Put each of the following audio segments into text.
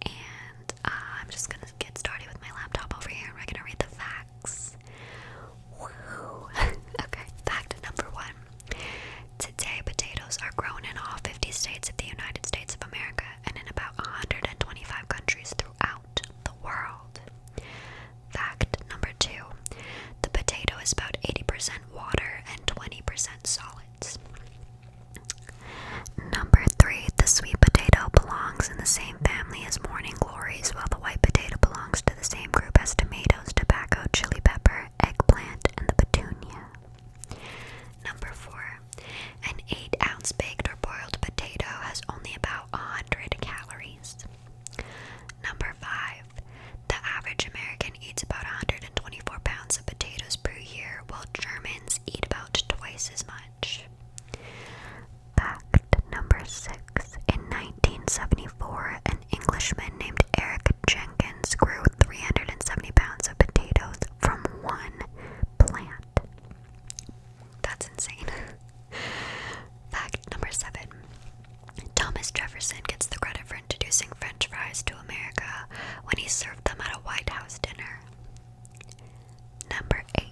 and I'm just gonna get started with my laptop over here and we're gonna read the facts. Woo. Okay, fact number 1. Today, potatoes are grown in all 50 states of the United States of America and in about 125 countries throughout the world. Fact number 2. The potato is about 80% water and 20% solids. Number 3. The sweet potato belongs in the same family as morning glories, while the white potato belongs to the same group as tomatoes, tobacco, chili pepper, eggplant, and the petunia. Number 4. An 8-ounce baked or boiled potato has only about 100 calories. Number 5. The average American eats about 124 pounds of potatoes per year, while Germans eat about twice as much. Fact number 6. In 1974, an Englishman named Eric Jenkins grew 370 pounds of potatoes from one plant. That's insane. Fact number 7. Thomas Jefferson gets the credit for introducing French fries to America when he served them at a White House dinner. Number 8.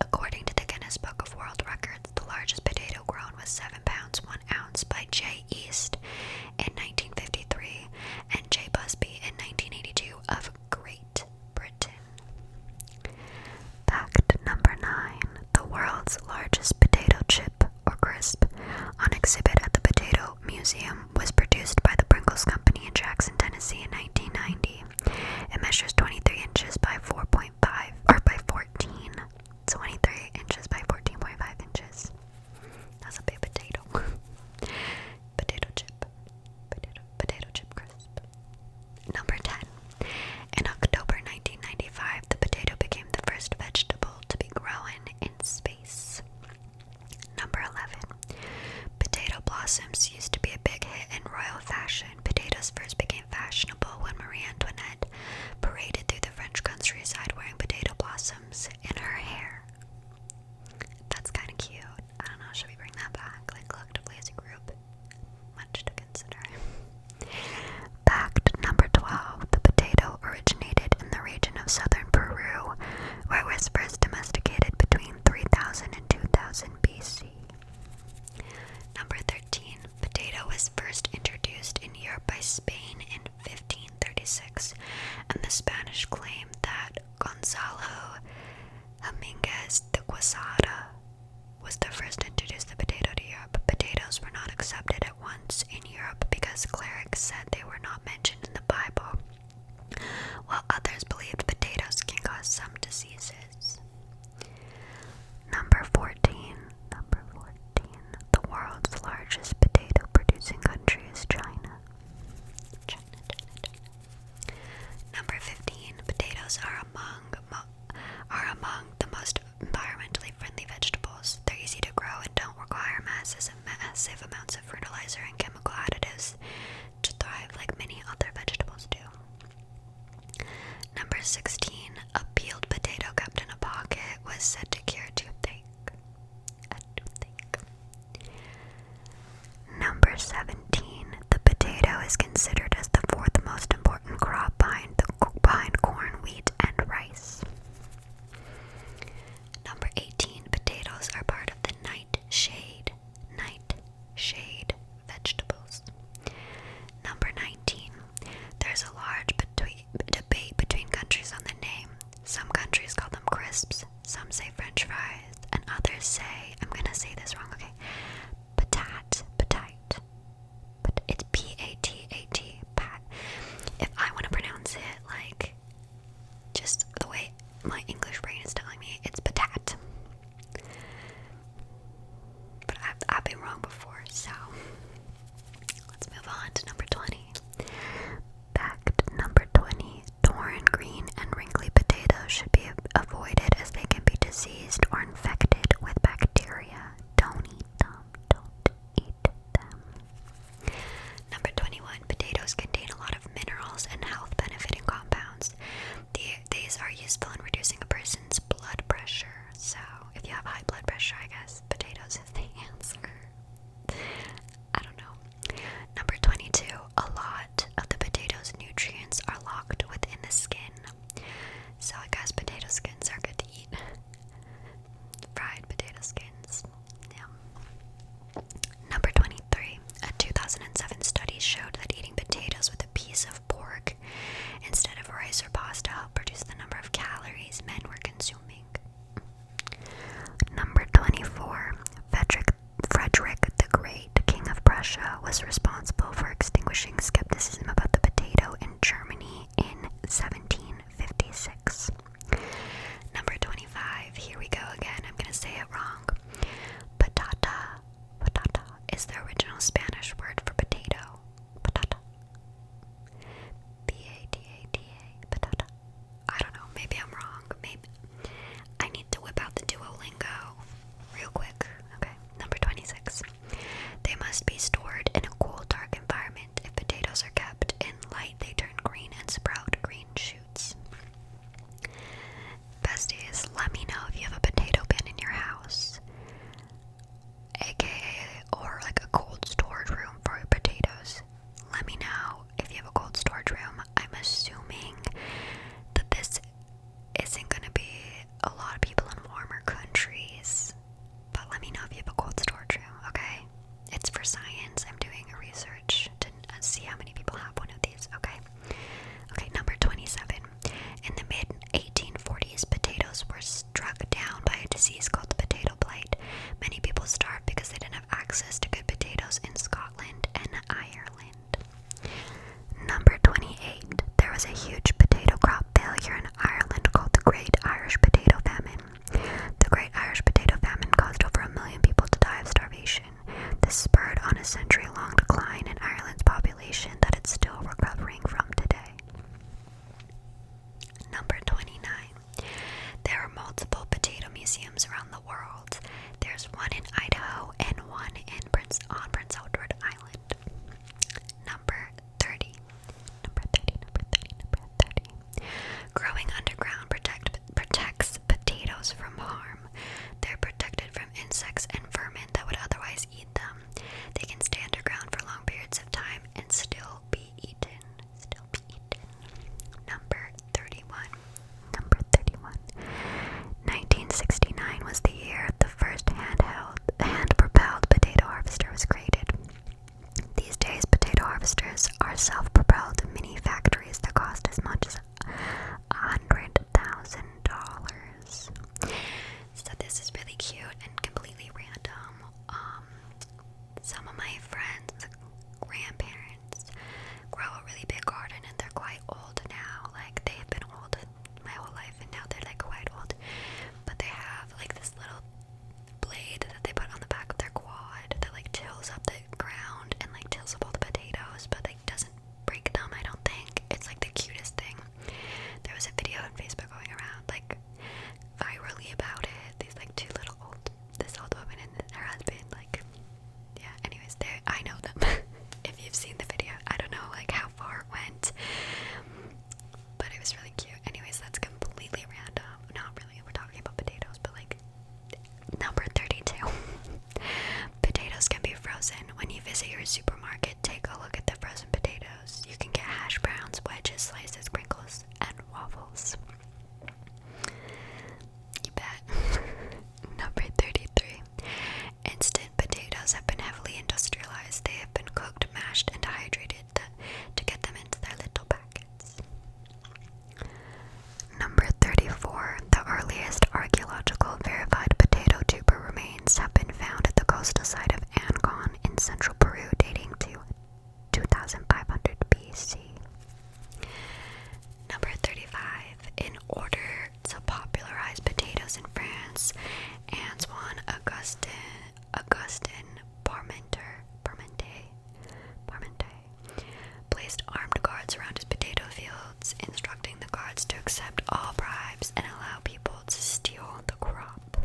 According to the Guinness Book of World Records, the largest potato grown was 7 pounds 1 ounce by J. East in 1953 and J. Busby in 1982 of Great Britain. Fact number 9. The world's largest potato chip or crisp on exhibit at the Potato Museum was produced by the Pringles Company in Jackson, Tennessee in 1990. It measures 23 inches by 4.5 or by 14. 23 inches by 14.5 inches. That's a big potato. Potato chip. Potato chip crisp. Number 10. In October 1995, the potato became the first vegetable to be grown in space. Number 11. Potato blossoms used to be a big hit in royal fashion. Potatoes first became fashionable when Marie Antoinette paraded through the French countryside wearing potato blossoms in her hair. That's kind of cute. I don't know, should we bring that back, like collectively as a group? Much to consider. Fact number 12. The potato originated in the region of southern Peru, where it was first domesticated between 3000 and 2000 BC. Number 13. Potato was first introduced in Europe by Spain in 1536, and the Spanish claim that Gonzalo Dominguez de Quesada was the first to introduce the potato to Europe. Potatoes were not accepted at once in Europe because clerics said they were not mentioned in the Bible, while others believed potatoes can cause some diseases. Number 14. The world's largest potato producing country is China. Number 15. Potatoes are among the most environmentally friendly vegetables. They're easy to grow and don't require massive amounts of fertilizer and chemical additives to thrive like many other vegetables do. Number 16. A peeled potato kept in a pocket was said to cure toothache. Number 17. The potato is considered as the 4th most important crop behind corn, wheat, and rice. Number 18. Potatoes are part of the nightshade vegetables. Number 19. There's a large debate between countries on the name. Some countries call them crisps, some say French fries, and others say, I'm gonna say this wrong, okay, patate. But it's P-A-T-A-T, pat. If I want to pronounce it like just the way my English brain is telling me, it's patate. But I've been wrong before, so let's move on to number 20. Fact number 20. Thorn, green, and wrinkly potatoes should be avoided as they can be diseased or infected with bacteria. 1756. Number 25, here we go again, I'm gonna say it wrong. Patata. Patata is the original Spanish word for potato. Patata. P-A-T-A-T-A. Patata. I don't know, maybe I'm wrong. Maybe I need to whip out the Duolingo real quick. Okay, number 26. They must be stored in a cool, dark environment. If potatoes are kept in light, they turn green and sprout green shoots. Besties, let me know if you have a potato bin in your house, aka or like a cold storage room for your potatoes. Let me know if you have a cold storage room. I'm assuming that this isn't gonna be a lot of people in warmer countries, but let me know if you have a cold storage room, okay? It's for science. I'm doing a research to see how many people have one of these, okay? Okay, number 27. In the mid-1840s, potatoes were struck down by a disease called the potato blight. Many people starved because they didn't have access to good potatoes in Scotland and Ireland. Number 28. There was a huge potato crop failure in Ireland called the Great Irish Potato Famine. The Great Irish Potato Famine caused over 1 million people to die of starvation. This spurred on a century-long decline in Ireland's population that it's still recovering from today. Number 29. There are multiple potato museums around the world. There's one in Idaho and one in Prince Edward Island. Number 30. Number 30. Growing underground protects potatoes from harm. They're protected from insects and vermin that would otherwise eat them. They can stay underground for long periods of time and still be eaten. Number 31. 1969 was the year the first hand-propelled potato harvester was created. These days, potato harvesters are self-propelled mini factories that cost as much as $100,000. So this is really cute and completely random. Some of my friends' grandparents grow a really big garden and they're quite old now. Like, they have been old my whole life and now they're like quite old. But they have like this little blade that they put on the back of their quad that like tills up the ground and like tills up all the potatoes, but like doesn't break them, I don't think. It's like the cutest thing. There was a video on Facebook going around like virally about it. These like this old woman and her husband, like, yeah, anyways, I know them. If you've seen the video, I don't know like how far it went, but it was really cute. Anyways, that's completely random. Not really, we're talking about potatoes, but like, number 32. Potatoes can be frozen. When you visit your supermarket, take a look at the frozen potatoes. You can get hash browns, wedges, slices, crinkles, and waffles. You bet. Number 33. Instant potatoes have been heavily industrialized. They have been cooked, mashed, and dehydrated to get them into their little packets. Number 34. The earliest archaeological verified potato tuber remains have been found at the coastal site of Ancon in central Peru, dating to 2500 BC. Number 35. In order to popularize potatoes in France, Antoine Augustin Parmentier placed armed guards around his potato fields, instructing the guards to accept all bribes and allow people to steal the crop.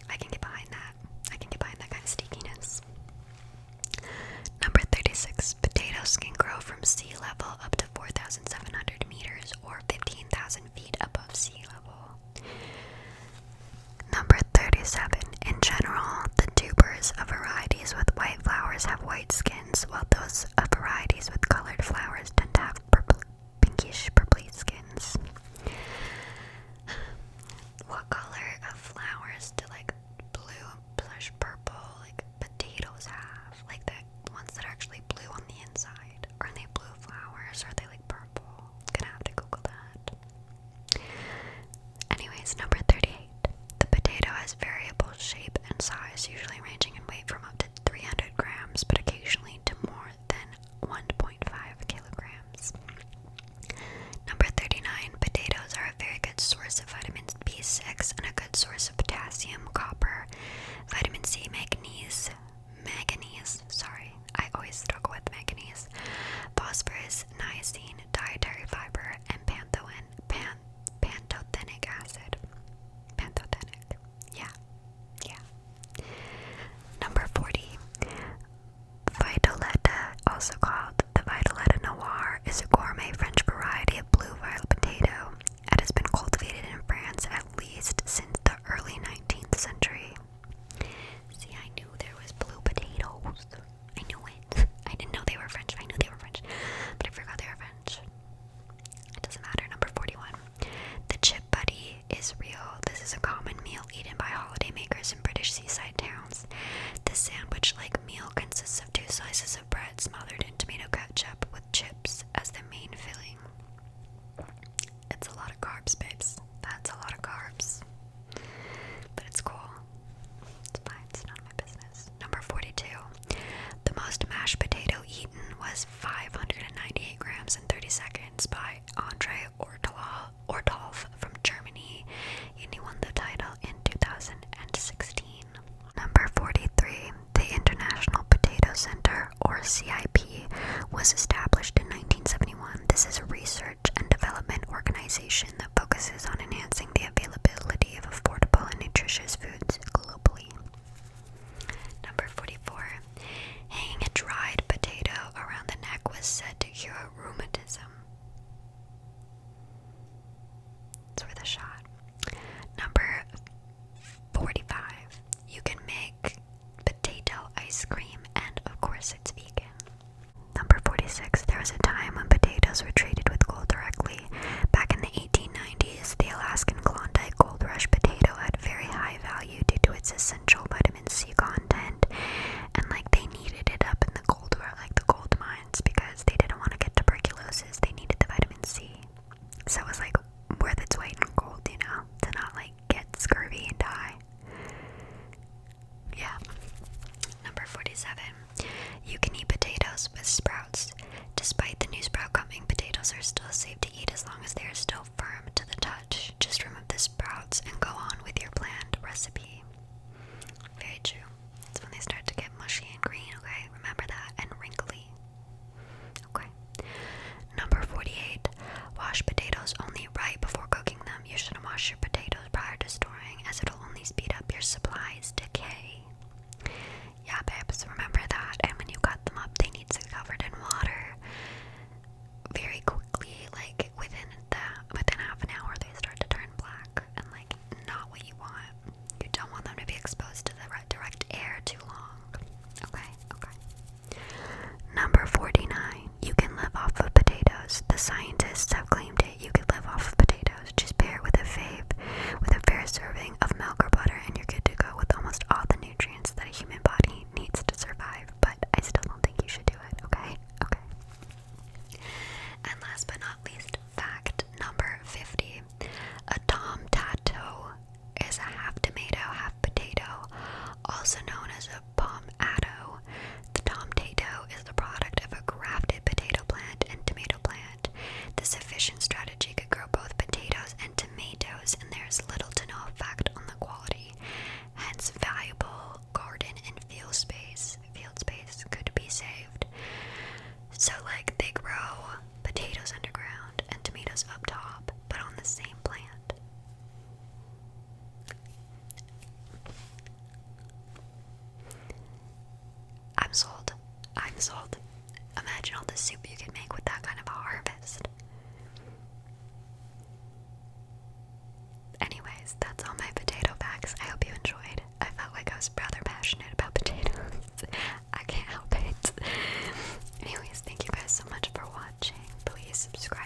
I can get behind that. I can get behind that kind of sneakiness. Number 36. Potatoes can grow from sea level up to 4,700 meters or 15,000 feet above sea level. Number 37. In general, the tubers of varieties with white flowers have white skins, while those of varieties with colored flowers tend to have pinkish purpley skins. What color of flowers do like blue/purple like potatoes have? Like the ones that are actually blue on the inside? Or are they blue flowers? Or are they like purple? Gonna have to Google that. Anyways, number 38. The potato has variable shape and size, usually ranging in weight from up to 300 grams, but occasionally to more than 298 grams in 30 seconds by Andre Ortolf from Germany, and he won the title in 2016. Number 43, the International Potato Center, or CIP, was established in 1971. This is a research and development organization that focuses on enhancing the availability of affordable and nutritious foods globally. Number 44, hanging a dried potato around the neck was said to cure rheumatism. It's worth a shot. Number 45, you can make potato ice cream, and of course it's vegan. Number 46, there was a time when potatoes were treated with gold directly. Back in the 1890s, the Alaskan Klondike Gold Rush potato had very high value due to its essential vitamin C content, and they needed it up in the gold mines because they didn't want to get tuberculosis. They needed the vitamin C, so it was worth its weight in gold, to not get scurvy and die. Yeah. Number 47. You can eat potatoes with sprouts. Despite the new sprout coming, potatoes are still safe to eat as long as they are still firm to the touch. Just remove the sprouts and go on with your planned recipe. Very true. It's when they start to get mushy and green, okay? Remember that. And wrinkly. Okay. Number 48. Wash potatoes only right before cooking them. You shouldn't wash your potatoes prior to storing, as it'll only speed up your supply's decay. Yeah, babes, remember that. And when you cut them up, they need to be covered in water very quickly. Within half an hour, they start to turn black, and not what you want. You don't want them to be exposed to the direct air too long. Okay. Number 49. You can live off of potatoes. The scientists have claimed it. You can live off of potatoes. Just pair it with a fair serving of milk or butter, and you're good to go with almost all the nutrients that a human body needs to survive. But I still don't think you should do it, okay? Okay. And last but not least, fact number 50. A tom tato is a half tomato, half potato, also known as a pomaddo. The tom tato is the product of a grafted potato plant and tomato plant. This efficient strategy could grow both potatoes and tomatoes, and there's little to no effect on the quality. Hence, valuable garden and field space could be saved. So, they grow potatoes underground and tomatoes up top, but on the same plant. I'm sold. Imagine all the soup you can make with that kind of a harvest. Anyways, that's all my potato facts. I hope you enjoyed. I felt like I was rather passionate about potatoes. I can't help it. Anyways, thank you guys so much for watching. Please subscribe